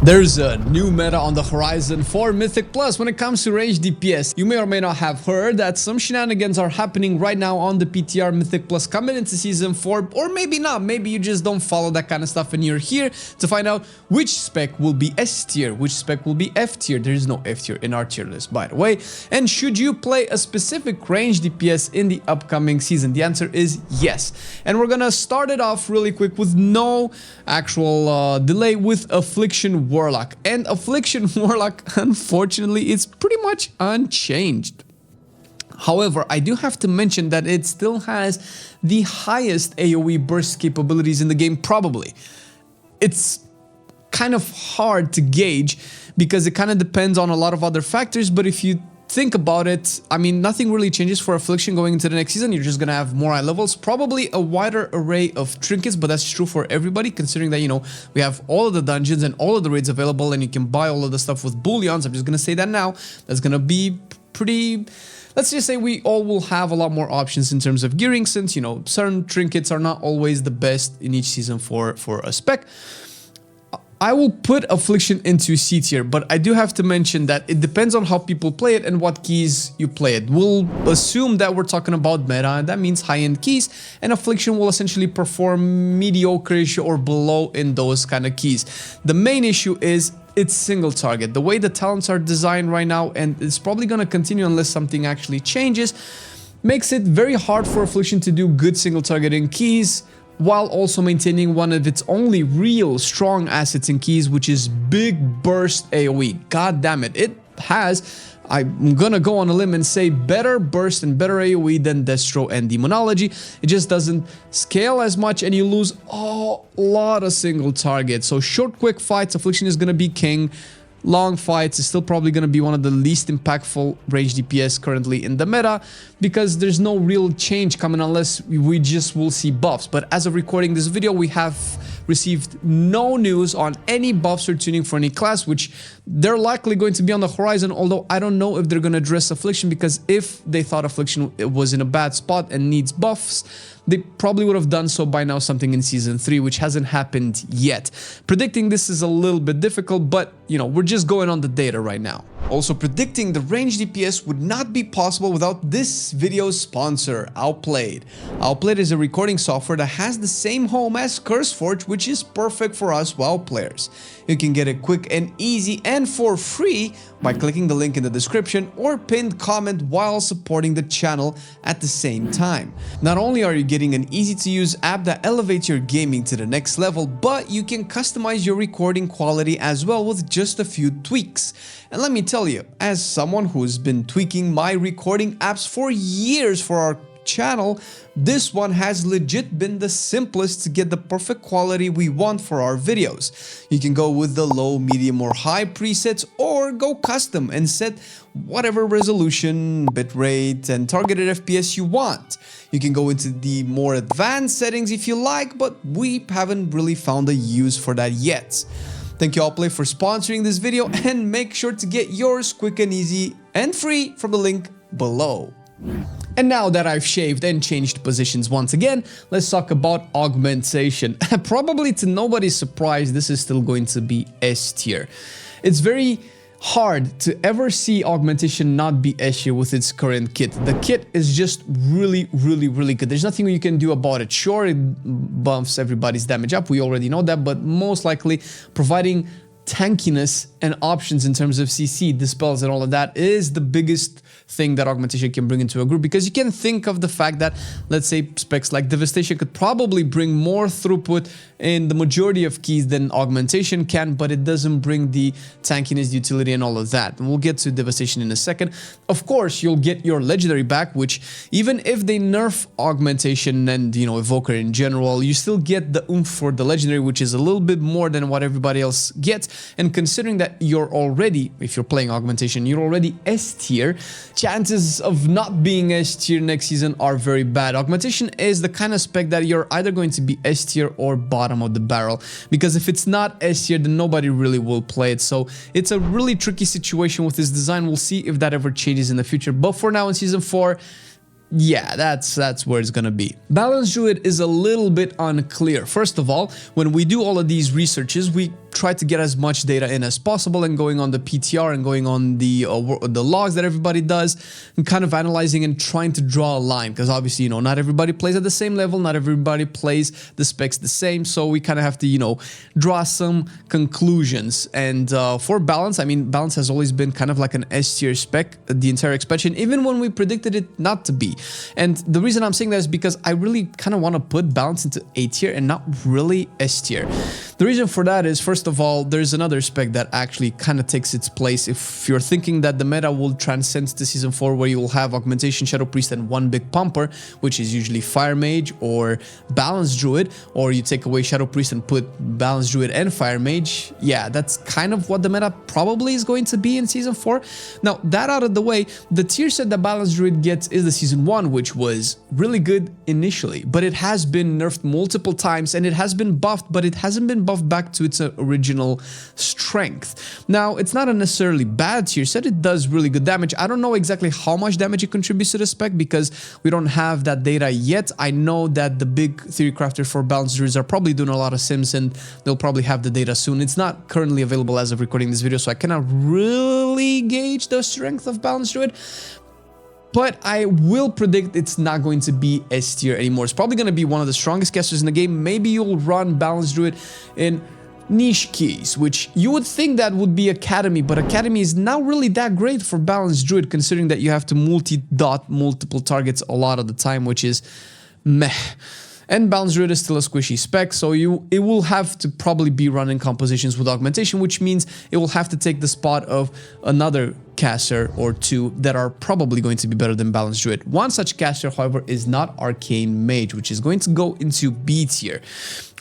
There's a new meta on the horizon for Mythic Plus when it comes to range DPS. You may or may not have heard that some shenanigans are happening right now on the PTR Mythic Plus coming into Season 4, or maybe not, maybe you just don't follow that kind of stuff and you're here to find out which spec will be S tier, which spec will be F tier. There is no F tier in our tier list, by the way. And should you play a specific range DPS in the upcoming season? The answer is yes. And we're gonna start it off really quick with no actual delay with Affliction Warlock. And Affliction Warlock, unfortunately, is pretty much unchanged. However, I do have to mention that it still has the highest AoE burst capabilities in the game, probably. It's kind of hard to gauge because it kind of depends on a lot of other factors, but if you think about it, I mean, nothing really changes for Affliction going into the next season. You're just gonna have more high levels, probably a wider array of trinkets, but that's true for everybody, considering that, you know, we have all of the dungeons and all of the raids available, and you can buy all of the stuff with bullions. I'm just gonna say that now. That's gonna be pretty... Let's just say we all will have a lot more options in terms of gearing, since, you know, certain trinkets are not always the best in each season for a spec. I will put Affliction into C tier, but I do have to mention that it depends on how people play it and what keys you play it. We'll assume that we're talking about meta, and that means high-end keys, and Affliction will essentially perform mediocre-ish or below in those kind of keys. The main issue is it's single target. The way the talents are designed right now, and it's probably going to continue unless something actually changes, makes it very hard for Affliction to do good single targeting keys, while also maintaining one of its only real strong assets in keys, which is big burst AoE. God damn it, it has, I'm gonna go on a limb and say, better burst and better AoE than Destro and Demonology. It just doesn't scale as much and you lose a lot of single targets. So short, quick fights, Affliction is gonna be king. Long fights is still probably going to be one of the least impactful range DPS currently in the meta, because there's no real change coming unless we just will see buffs. But as of recording this video, we have received no news on any buffs or tuning for any class, which they're likely going to be on the horizon, although I don't know if they're going to address Affliction, because if they thought Affliction was in a bad spot and needs buffs, they probably would have done so by now, something in Season 3, which hasn't happened yet. Predicting this is a little bit difficult, but, you know, we're just going on the data right now. Also, predicting the range DPS would not be possible without this video's sponsor, Outplayed. Outplayed is a recording software that has the same home as CurseForge, which is perfect for us WoW players. You can get it quick and easy and for free by clicking the link in the description or pinned comment while supporting the channel at the same time. Not only are you getting an easy-to-use app that elevates your gaming to the next level, but you can customize your recording quality as well with just a few tweaks. And let me tell you, as someone who's been tweaking my recording apps for years for our channel, this one has legit been the simplest to get the perfect quality we want for our videos. You can go with the low, medium, or high presets, or go custom and set whatever resolution, bitrate, and targeted FPS you want. You can go into the more advanced settings if you like, but we haven't really found a use for that yet. Thank you Outplay for sponsoring this video, and make sure to get yours quick and easy and free from the link below. And now that I've shaved and changed positions once again, let's talk about augmentation. Probably to nobody's surprise, this is still going to be S tier. It's very hard to ever see augmentation not be S tier with its current kit. The kit is just really good. There's nothing you can do about it. Sure, it bumps everybody's damage up, we already know that, but most likely providing tankiness and options in terms of CC, dispels, and all of that is the biggest thing that augmentation can bring into a group, because you can think of the fact that, let's say, specs like Devastation could probably bring more throughput in the majority of keys than augmentation can, but it doesn't bring the tankiness, utility, and all of that. And we'll get to Devastation in a second. Of course, you'll get your legendary back, which even if they nerf augmentation and, you know, Evoker in general, you still get the oomph for the legendary, which is a little bit more than what everybody else gets. And considering that you're already, if you're playing augmentation, you're already S tier, chances of not being S tier next season are very bad. Augmentation is the kind of spec that you're either going to be S tier or bottom of the barrel, because if it's not S tier, then nobody really will play it. So it's a really tricky situation with this design. We'll see if that ever changes in the future, but for now in Season 4, yeah, that's where it's gonna be. Balanced Druid is a little bit unclear. First of all, when we do all of these researches, we try to get as much data in as possible, and going on the PTR and going on the logs that everybody does, and kind of analyzing and trying to draw a line, because obviously, you know, not everybody plays at the same level, not everybody plays the specs the same, so we kind of have to, you know, draw some conclusions. And for balance, I mean, balance has always been kind of like an S tier spec the entire expansion, even when we predicted it not to be. And the reason I'm saying that is because I really kind of want to put balance into A tier and not really S tier. The reason for that is, first of all, there's another spec that actually kind of takes its place. If you're thinking that the meta will transcend to Season 4, where you will have Augmentation Shadow Priest and one big pumper, which is usually Fire Mage or Balanced Druid, or you take away Shadow Priest and put Balanced Druid and Fire Mage, yeah, that's kind of what the meta probably is going to be in Season 4. Now, that out of the way, the tier set that Balanced Druid gets is the Season 1, which was really good initially, but it has been nerfed multiple times, and it has been buffed, but it hasn't been buffed back to its original strength. Now, it's not a necessarily bad tier set, it does really good damage. I don't know exactly how much damage it contributes to the spec because we don't have that data yet. I know that the big theory crafters for Balanced Druids are probably doing a lot of sims, and they'll probably have the data soon. It's not currently available as of recording this video, so I cannot really gauge the strength of Balanced Druid. But I will predict it's not going to be S tier anymore. It's probably going to be one of the strongest casters in the game. Maybe you'll run Balanced Druid in niche keys, which you would think that would be Academy, but Academy is not really that great for Balanced Druid, considering that you have to multi-dot multiple targets a lot of the time, which is meh. And Balanced Druid is still a squishy spec, so it will have to probably be running compositions with augmentation, which means it will have to take the spot of another caster or two that are probably going to be better than Balanced Druid. One such caster, however, is not Arcane Mage, which is going to go into B tier.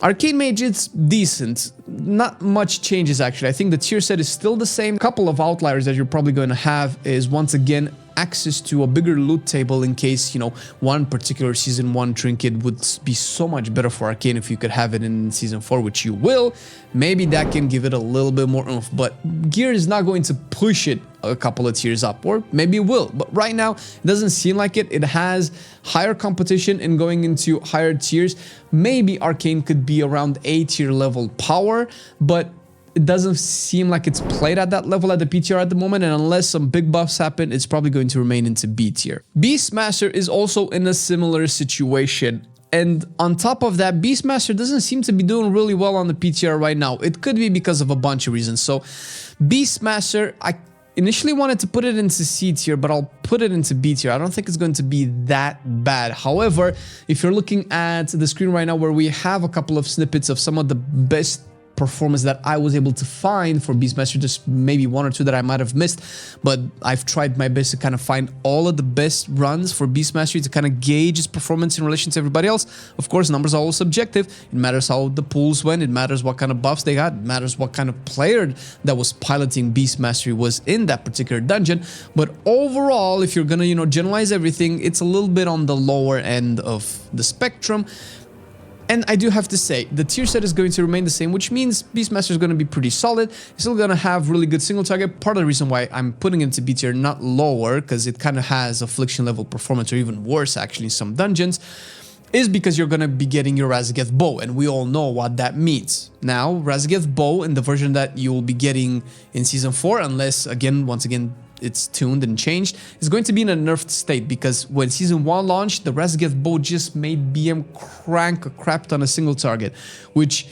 Arcane Mage, it's decent. Not much changes, actually. I think the tier set is still the same. A couple of outliers that you're probably going to have is, once again, access to a bigger loot table in case, you know, one particular Season 1 trinket would be so much better for Arcane if you could have it in Season 4, which you will. Maybe that can give it a little bit more oomph, but gear is not going to push it a couple of tiers up, or maybe it will, but right now it doesn't seem like it. It has higher competition and going into higher tiers. Maybe Arcane could be around A tier level power, but it doesn't seem like it's played at that level at the PTR at the moment, and unless some big buffs happen, it's probably going to remain into B tier. Beastmaster is also in a similar situation. And on top of that, Beastmaster doesn't seem to be doing really well on the PTR right now. It could be because of a bunch of reasons. So Beastmaster, I initially wanted to put it into C tier, but I'll put it into B tier. I don't think it's going to be that bad. However, if you're looking at the screen right now, where we have a couple of snippets of some of the best performance that I was able to find for Beastmaster, just maybe one or two that I might have missed, but I've tried my best to kind of find all of the best runs for Beastmaster to kind of gauge its performance in relation to everybody else. Of course, numbers are always subjective. It matters how the pools went, it matters what kind of buffs they got, it matters what kind of player that was piloting Beastmastery was in that particular dungeon. But overall, if you're gonna, you know, generalize everything, it's a little bit on the lower end of the spectrum. And I do have to say, the tier set is going to remain the same, which means Beastmaster is going to be pretty solid. It's still going to have really good single target. Part of the reason why I'm putting it into B tier, not lower, because it kind of has Affliction level performance, or even worse actually in some dungeons, is because you're going to be getting your Razageth bow, and we all know what that means. Now, Razageth bow in the version that you will be getting in Season 4, unless, again, once again, it's tuned and changed, is going to be in a nerfed state, because when Season 1 launched, the Razageth bow just made BM crank a crap ton of single target, which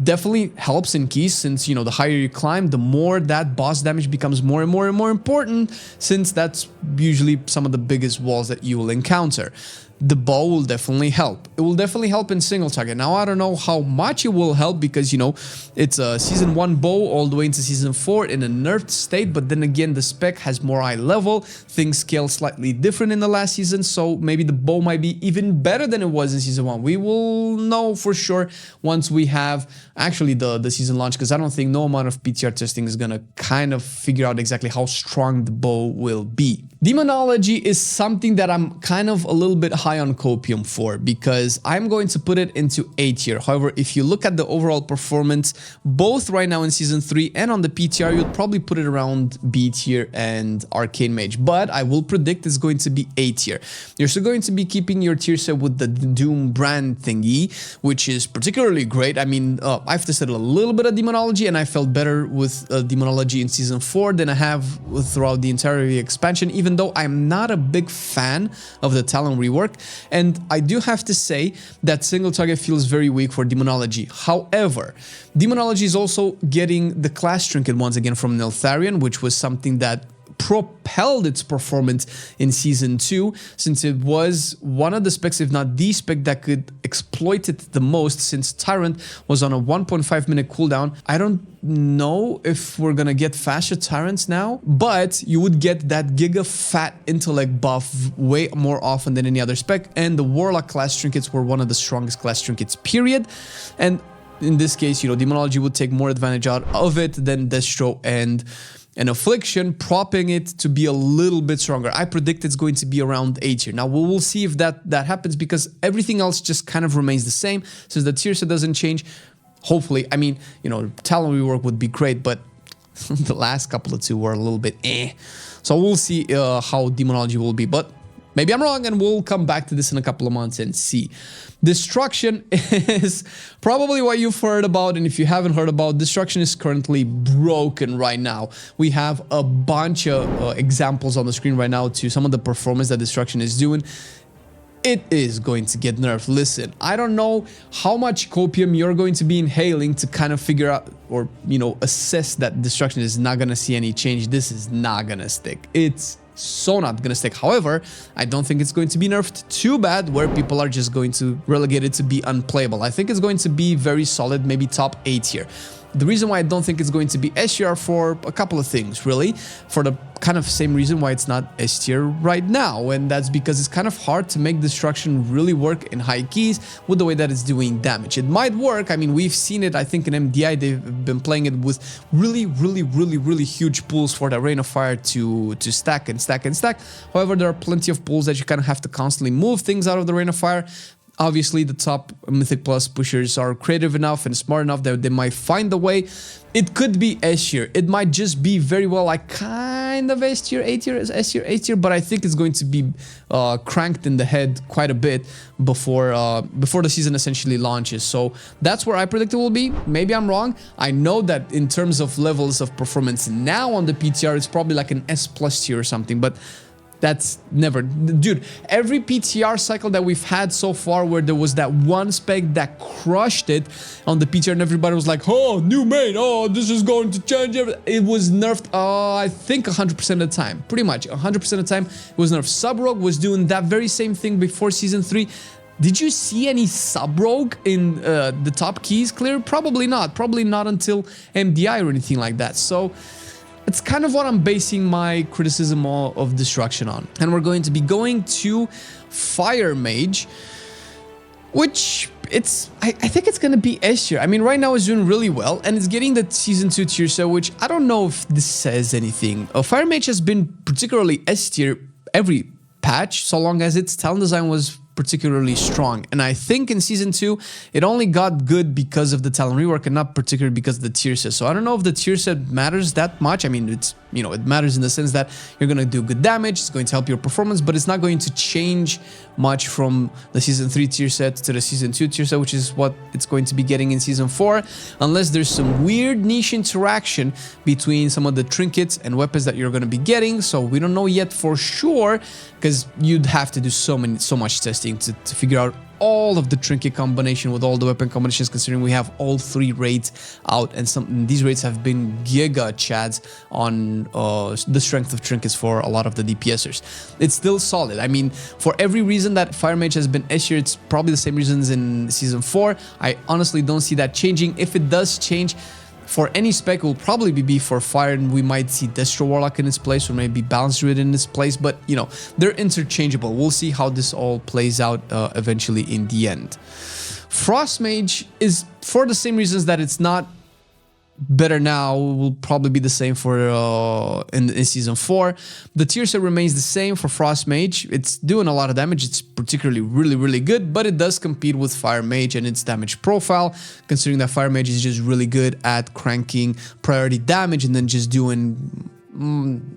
definitely helps in keys, since, you know, the higher you climb, the more that boss damage becomes more and more and more important, since that's usually some of the biggest walls that you will encounter. The bow will definitely help. It will definitely help in single target. Now, I don't know how much it will help because, you know, it's a Season 1 bow all the way into Season 4 in a nerfed state, but then again, the spec has more eye level. Things scale slightly different in the last season, so maybe the bow might be even better than it was in Season 1. We will know for sure once we have actually the season launch, because I don't think no amount of PTR testing is gonna kind of figure out exactly how strong the bow will be. Demonology is something that I'm kind of a little bit high on copium for, because I'm going to put it into A tier. However, if you look at the overall performance, both right now in Season 3 and on the PTR, you'd probably put it around B tier and Arcane Mage. But I will predict it's going to be A tier. You're still going to be keeping your tier set with the Doom brand thingy, which is particularly great. I mean, I've tested a little bit of Demonology, and I felt better with Demonology in Season 4 than I have throughout the entire expansion, even though I'm not a big fan of the Talon rework. And I do have to say that single target feels very weak for Demonology. However, Demonology is also getting the class trinket once again from Neltharion, which was something that propelled its performance in Season 2, since it was one of the specs, if not the spec, that could exploit it the most, since Tyrant was on a 1.5 minute cooldown. I don't know if we're gonna get faster Tyrants now, but you would get that Giga Fat Intellect buff way more often than any other spec, and the Warlock class trinkets were one of the strongest class trinkets, period. And in this case, you know, Demonology would take more advantage out of it than Destro and Affliction, propping it to be a little bit stronger. I predict it's going to be around A tier. Now, we will see if that happens, because everything else just kind of remains the same, since the tier set doesn't change. Hopefully, I mean, you know, Talon rework would be great, but the last couple of two were a little bit eh. So we'll see how Demonology will be, but maybe I'm wrong, and we'll come back to this in a couple of months and see. Destruction is probably what you've heard about, and if you haven't heard about, Destruction is currently broken right now. We have a bunch of examples on the screen right now to some of the performance that Destruction is doing. It is going to get nerfed. Listen, I don't know how much copium you're going to be inhaling to kind of figure out, or, you know, assess that Destruction is not going to see any change. This is not going to stick. It's so not gonna stick. However, I don't think it's going to be nerfed too bad, where people are just going to relegate it to be unplayable. I think it's going to be very solid, maybe top 8 tier. The reason why I don't think it's going to be S tier for a couple of things, really. For the kind of same reason why it's not S tier right now, and that's because it's kind of hard to make Destruction really work in high keys with the way that it's doing damage. It might work, I mean, we've seen it, I think in MDI, they've been playing it with really huge pools for the Rain of Fire to stack and stack and stack. However, there are plenty of pools that you kind of have to constantly move things out of the Rain of Fire. Obviously, the top Mythic Plus pushers are creative enough and smart enough that they might find a way. It could be S tier. It might just be very well like kind of S tier, A tier, S tier, A tier, but I think it's going to be cranked in the head quite a bit before the season essentially launches. So that's where I predict it will be. Maybe I'm wrong. I know that in terms of levels of performance now on the PTR, it's probably like an S plus tier or something, but that's never, dude, every PTR cycle that we've had so far where there was that one spec that crushed it on the PTR and everybody was like, oh, new main, oh, this is going to change everything. It was nerfed, I think 100% of the time, pretty much 100% of the time it was nerfed. Sub-Rogue was doing that very same thing before Season 3. Did you see any Sub-Rogue in the top keys clear? Probably not until MDI or anything like that. So it's kind of what I'm basing my criticism of Destruction on. And we're going to be going to Fire Mage, which I think it's going to be S tier. I mean, right now it's doing really well, and it's getting the Season 2 tier set, which I don't know if this says anything. Fire Mage has been particularly S tier every patch, so long as its talent design was particularly strong. And I think in Season 2, it only got good because of the talent rework and not particularly because of the tier set. So I don't know if the tier set matters that much. I mean, it's, you know, it matters in the sense that you're going to do good damage, it's going to help your performance, but it's not going to change much from the Season 3 tier set to the Season 2 tier set, which is what it's going to be getting in Season 4, unless there's some weird niche interaction between some of the trinkets and weapons that you're going to be getting. So we don't know yet for sure, because you'd have to do so much testing to figure out all of the trinket combination with all the weapon combinations, considering we have all 3 raids out, and these raids have been giga chads on the strength of trinkets for a lot of the DPSers. It's still solid. I mean, for every reason that Fire Mage has been S tier, it's probably the same reasons in Season 4. I honestly don't see that changing. If it does change, for any spec, it will probably be for Fire, and we might see Destro Warlock in its place, or maybe Balanced Druid in its place, but, you know, they're interchangeable. We'll see how this all plays out eventually in the end. Frost Mage is, for the same reasons that it's not better now, will probably be the same for in season 4. The tier set remains the same for Frost Mage. It's doing a lot of damage. It's particularly really good, but it does compete with Fire Mage and its damage profile, considering that Fire Mage is just really good at cranking priority damage and then just doing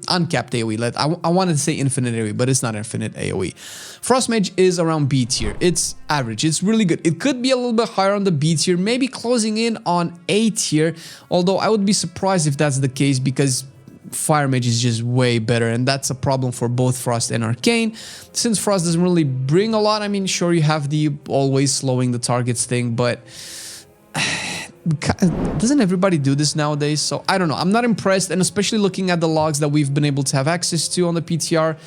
uncapped AoE. I wanted to say infinite AoE, but it's not infinite AoE. Frost Mage is around B tier. It's average. It's really good. It could be a little bit higher on the B tier, maybe closing in on A tier, although I would be surprised if that's the case because Fire Mage is just way better, and that's a problem for both Frost and Arcane. Since Frost doesn't really bring a lot, I mean, sure, you have the always slowing the targets thing, but doesn't everybody do this nowadays? So I don't know. I'm not impressed, and especially looking at the logs that we've been able to have access to on the PTR,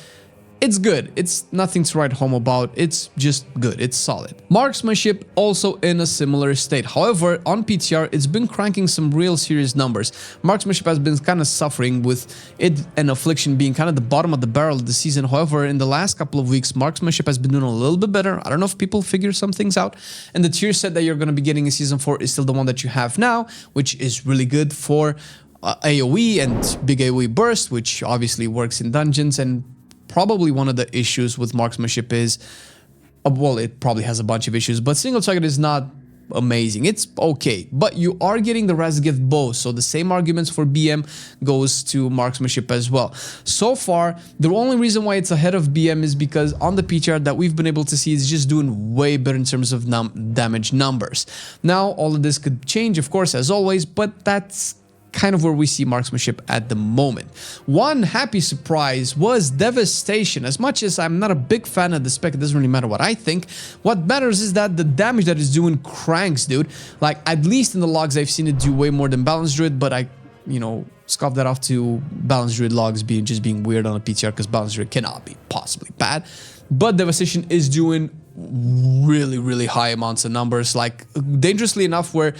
it's good. It's nothing to write home about. It's just good. It's solid. Marksmanship also in a similar state. However, on PTR, it's been cranking some real serious numbers. Marksmanship has been kind of suffering with it and Affliction being kind of the bottom of the barrel of the season. However, in the last couple of weeks, Marksmanship has been doing a little bit better. I don't know if people figure some things out. And the tier set that you're going to be getting in season 4 is still the one that you have now, which is really good for AoE and big AoE burst, which obviously works in dungeons. And probably one of the issues with marksmanship is, well, it probably has a bunch of issues, but single target is not amazing. It's okay, but you are getting the Razgift bow, so the same arguments for BM goes to marksmanship as well. So far, the only reason why it's ahead of BM is because on the PTR that we've been able to see is just doing way better in terms of damage numbers. Now, all of this could change, of course, as always, but that's kind of where we see marksmanship at the moment. One happy surprise was Devastation. As much as I'm not a big fan of the spec, it doesn't really matter what I think. What matters is that the damage that it's doing cranks, dude. Like, at least in the logs, I've seen it do way more than Balanced Druid, but I, you know, scoff that off to Balanced Druid logs just being weird on a PTR because Balanced Druid cannot be possibly bad. But Devastation is doing really high amounts of numbers, like dangerously enough where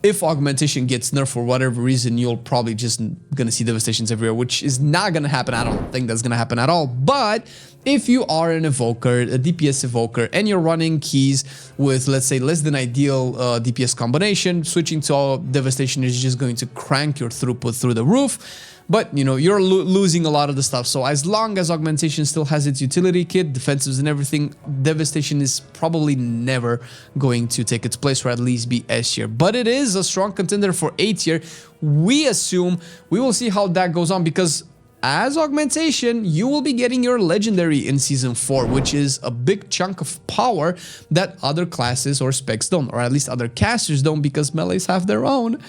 if Augmentation gets nerfed for whatever reason, you'll probably just gonna see Devastations everywhere, which is not gonna happen. I don't think that's gonna happen at all. But if you are an Evoker, a DPS Evoker, and you're running keys with, let's say, less than ideal DPS combination, switching to Devastation is just going to crank your throughput through the roof. But, you know, you're losing a lot of the stuff. So as long as Augmentation still has its utility kit, defensives and everything, Devastation is probably never going to take its place, or at least be S tier. But it is a strong contender for A tier. We assume we will see how that goes on, because as Augmentation, you will be getting your Legendary in Season 4, which is a big chunk of power that other classes or specs don't, or at least other casters don't, because melees have their own.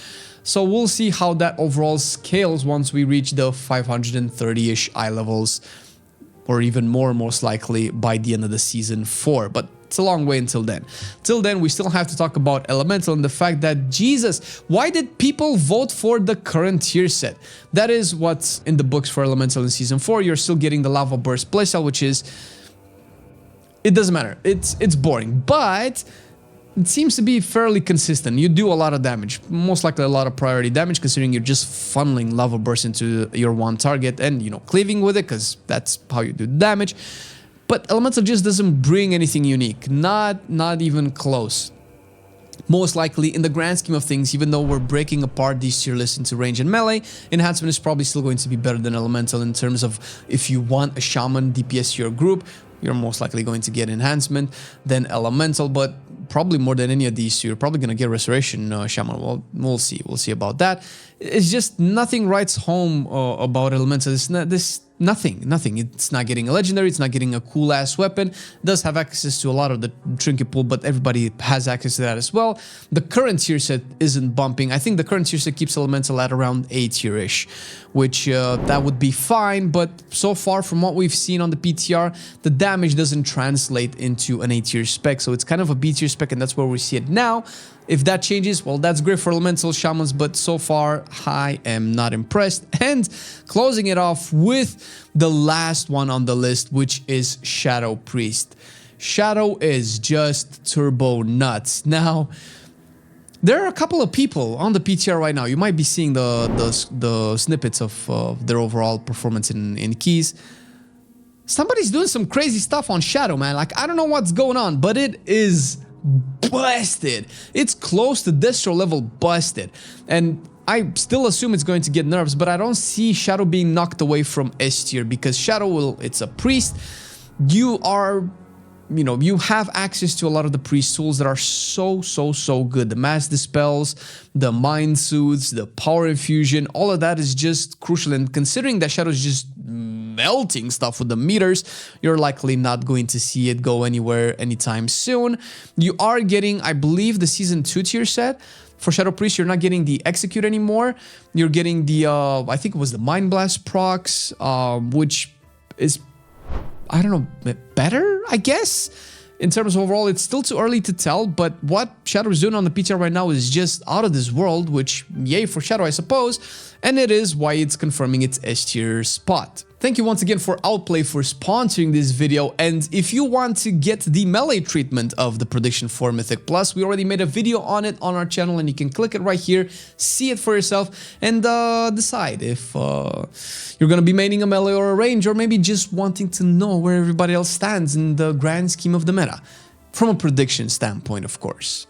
So we'll see how that overall scales once we reach the 530-ish eye levels, or even more, most likely, by the end of the Season 4. But it's a long way until then. Till then, we still have to talk about Elemental and the fact that, Jesus, why did people vote for the current tier set? That is what's in the books for Elemental in Season 4. You're still getting the Lava Burst playstyle, which is... it doesn't matter. It's boring, but it seems to be fairly consistent. You do a lot of damage, most likely a lot of priority damage, considering you're just funneling Lava Burst into your one target and, you know, cleaving with it, because that's how you do damage. But Elemental just doesn't bring anything unique, not even close. Most likely, in the grand scheme of things, even though we're breaking apart these tier lists into range and melee, Enhancement is probably still going to be better than Elemental in terms of if you want a Shaman DPS to your group, you're most likely going to get Enhancement than Elemental, but probably more than any of these two, you're probably going to get Restoration Shaman. Well, we'll see about that. It's just nothing writes home about Elemental. It's not nothing. It's not getting a Legendary, it's not getting a cool ass weapon. It does have access to a lot of the trinket pool, but everybody has access to that as well. The current tier set isn't bumping. I think the current tier set keeps Elemental at around A tier-ish, which that would be fine, but so far from what we've seen on the PTR, the damage doesn't translate into an A tier spec, so it's kind of a B tier spec, and that's where we see it now. If that changes, well, that's great for Elemental Shamans, but so far, I am not impressed. And closing it off with the last one on the list, which is Shadow Priest. Shadow is just turbo nuts. Now, there are a couple of people on the PTR right now. You might be seeing the snippets of their overall performance in keys. Somebody's doing some crazy stuff on Shadow, man. Like, I don't know what's going on, but it is busted. It's close to Destro level busted. And I still assume it's going to get nerfs, but I don't see Shadow being knocked away from S tier because Shadow will, it's a priest. You are, you know, you have access to a lot of the priest tools that are so good. The mass dispels, the mind soothes, the power infusion, all of that is just crucial. And considering that Shadow is just melting stuff with the meters, you're likely not going to see it go anywhere anytime soon. You are getting, I believe, the season 2 tier set. For Shadow Priest, you're not getting the Execute anymore. You're getting the, I think it was the Mind Blast procs, which is, I don't know, better, I guess? In terms of overall, it's still too early to tell, but what Shadow is doing on the PTR right now is just out of this world, which, yay for Shadow, I suppose, and it is why it's confirming its S tier spot. Thank you once again for Outplay for sponsoring this video, and if you want to get the melee treatment of the prediction for Mythic Plus, we already made a video on it on our channel, and you can click it right here, see it for yourself, and decide if you're gonna be maining a melee or a range, or maybe just wanting to know where everybody else stands in the grand scheme of the meta. From a prediction standpoint, of course.